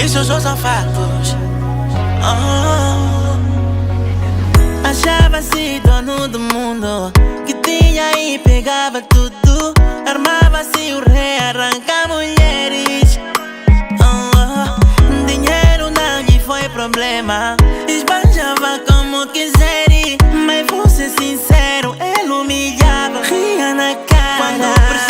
Isso só são fatos. Achava-se dono do mundo, que tinha e pegava tudo. Armava-se o rei, arranca mulheres. Dinheiro não lhe foi problema, esbanjava como quiser. Mas vou ser sincero, ele humilhava, ria na cara.